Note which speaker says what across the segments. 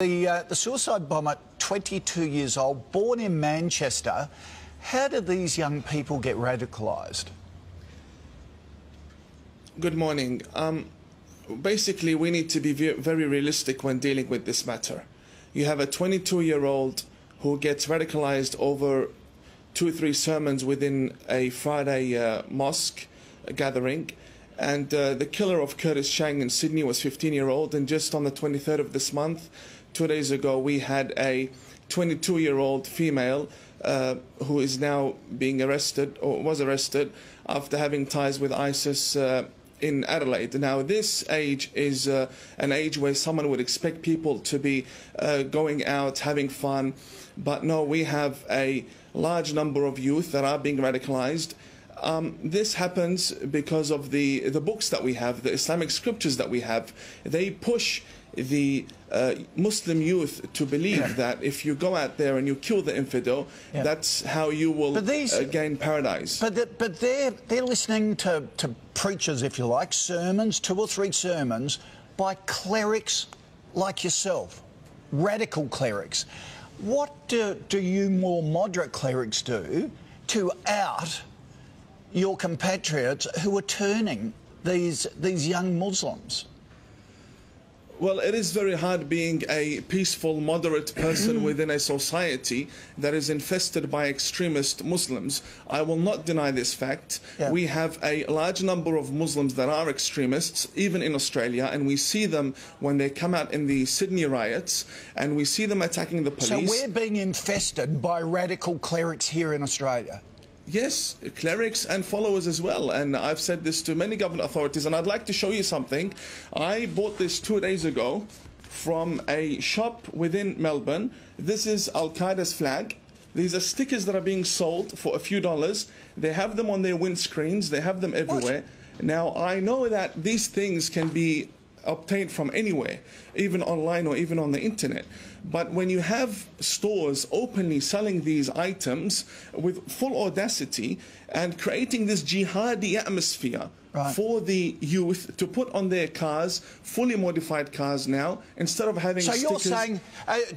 Speaker 1: The suicide bomber, 22 years old, born in Manchester. How do these young people get radicalised?
Speaker 2: Good morning. Basically, we need to be very realistic when dealing with this matter. You have a 22-year-old who gets radicalised over 2 or 3 sermons within a Friday mosque gathering. And the killer of Curtis Chang in Sydney was 15-year-old. And just on the 23rd of this month, 2 days ago, we had a 22-year-old female who is now being arrested, or was arrested, after having ties with ISIS in Adelaide. Now, this age is an age where someone would expect people to be going out, having fun. But no, we have a large number of youth that are being radicalized. This happens because of the books that we have, the Islamic scriptures that we have. They push the Muslim youth to believe that if you go out there and you kill the infidel, that's how you will gain paradise.
Speaker 1: But they're listening to preachers, if you like, sermons, 2 or 3 sermons by clerics like yourself, radical clerics. What do you more moderate clerics do to out your compatriots who are turning these young Muslims?
Speaker 2: Well, it is very hard being a peaceful, moderate person within a society that is infested by extremist Muslims. I will not deny this fact. We have a large number of Muslims that are extremists, even in Australia, and we see them when they come out in the Sydney riots, and we see them attacking the police.
Speaker 1: So we're being infested by radical clerics here in Australia?
Speaker 2: Yes, clerics and followers as well. And I've said this to many government authorities, and I'd like to show you something. I bought this 2 days ago from a shop within Melbourne. This is Al-Qaeda's flag. These are stickers that are being sold for a few dollars. They have them on their windscreens. They have them everywhere. Now, I know that these things can be obtained from anywhere, even online or even on the internet. But when you have stores openly selling these items with full audacity and creating this jihadi atmosphere for the youth to put on their cars, fully modified cars now, instead of having stickers. So you're saying,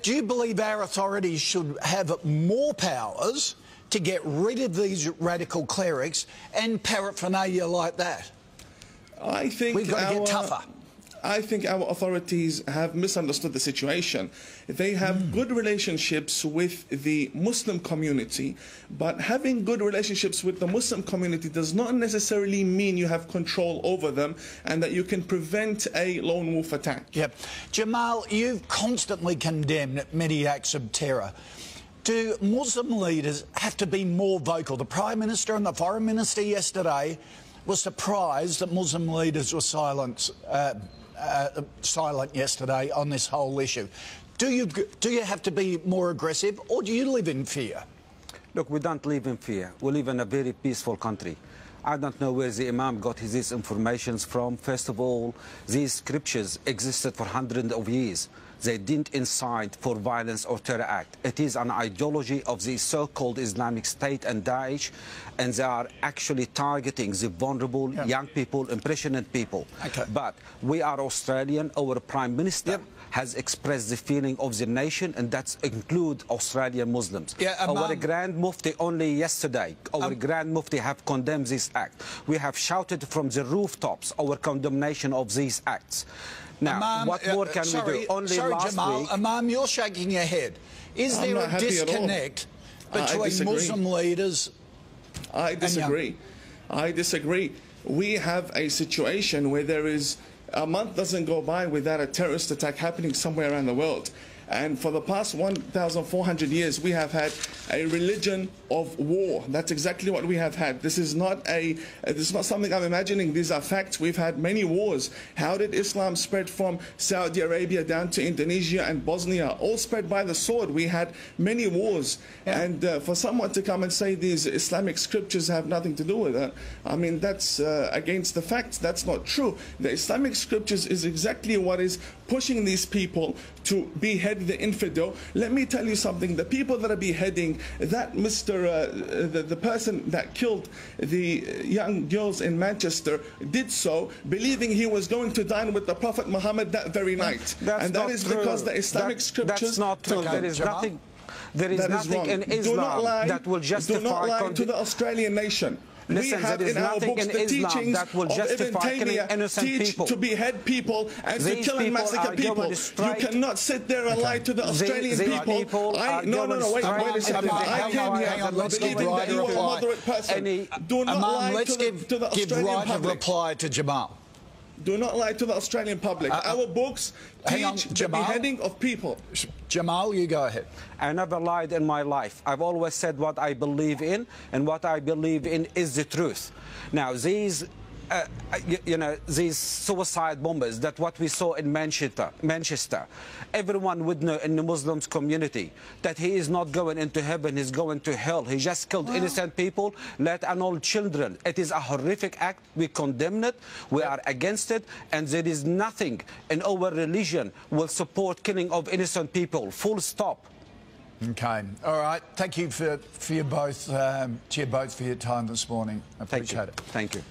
Speaker 1: do you believe our authorities should have more powers to get rid of these radical clerics and paraphernalia like that?
Speaker 2: I think
Speaker 1: we've got to get tougher.
Speaker 2: I think our authorities have misunderstood the situation. They have good relationships with the Muslim community, but having good relationships with the Muslim community does not necessarily mean you have control over them and that you can prevent a lone wolf attack. Yep.
Speaker 1: Jamal, you've constantly condemned many acts of terror. Do Muslim leaders have to be more vocal? The Prime Minister and the Foreign Minister yesterday were surprised that Muslim leaders were silent yesterday on this whole issue. Do you have to be more aggressive, or do you live in fear?
Speaker 3: Look, we don't live in fear. We live in a very peaceful country. I don't know where the Imam got his information from. First of all, these scriptures existed for hundreds of years. They didn't incite for violence or terror act. It is an ideology of the so-called Islamic State and Daesh, and they are actually targeting the vulnerable young people, impressionable people. But we are Australian. Our Prime Minister has expressed the feeling of the nation, and that includes Australian Muslims. Our Grand Mufti only yesterday, our Grand Mufti have condemned this act. We have shouted from the rooftops our condemnation of these acts. Now,
Speaker 1: Imam,
Speaker 3: what more can we do? Only last
Speaker 1: Jamal,
Speaker 3: week...
Speaker 1: Imam, you're shaking your head. Is there a disconnect between Muslim leaders?
Speaker 2: I disagree. I disagree. We have a situation where there is a month doesn't go by without a terrorist attack happening somewhere around the world. And for the past 1,400 years, we have had a religion of war. That's exactly what we have had. This is not something I'm imagining. These are facts. We've had many wars. How did Islam spread from Saudi Arabia down to Indonesia and Bosnia? All spread by the sword. We had many wars. And for someone to come and say these Islamic scriptures have nothing to do with it, I mean, that's against the facts. That's not true. The Islamic scriptures is exactly what is pushing these people to behead the infidel. Let me tell you something. The people that are beheading, that the person that killed the young girls in Manchester did so believing he was going to dine with the Prophet Muhammad that very night. And that is because the Islamic scriptures...
Speaker 3: That's not true. There is nothing... There is nothing in Islam that will justify...
Speaker 2: Do not lie to the Australian nation.
Speaker 3: Listen,
Speaker 2: we have
Speaker 3: there is
Speaker 2: in our
Speaker 3: nothing
Speaker 2: books
Speaker 3: in
Speaker 2: the
Speaker 3: Islam
Speaker 2: teachings
Speaker 3: that will justify killing innocent people.
Speaker 2: to behead people and to kill and massacre people. You cannot sit there and lie to the Australian people. Wait a second. I came here believing that you are a moderate person. Do not lie to the Australian public.
Speaker 1: Reply to Jamal.
Speaker 2: Do not lie to the Australian public. Our books teach the beheading of people.
Speaker 1: Jamal, you go ahead.
Speaker 3: I never lied in my life. I've always said what I believe in, and what I believe in is the truth. Now, these suicide bombers, that what we saw in Manchester, everyone would know in the Muslim community that he is not going into heaven, he's going to hell. He just killed innocent people, let alone children. It is a horrific act. We condemn it. We are against it. And there is nothing in our religion will support killing of innocent people. Full stop.
Speaker 1: Okay. All right. Thank you for you both for your time this morning. I appreciate it.
Speaker 3: Thank you.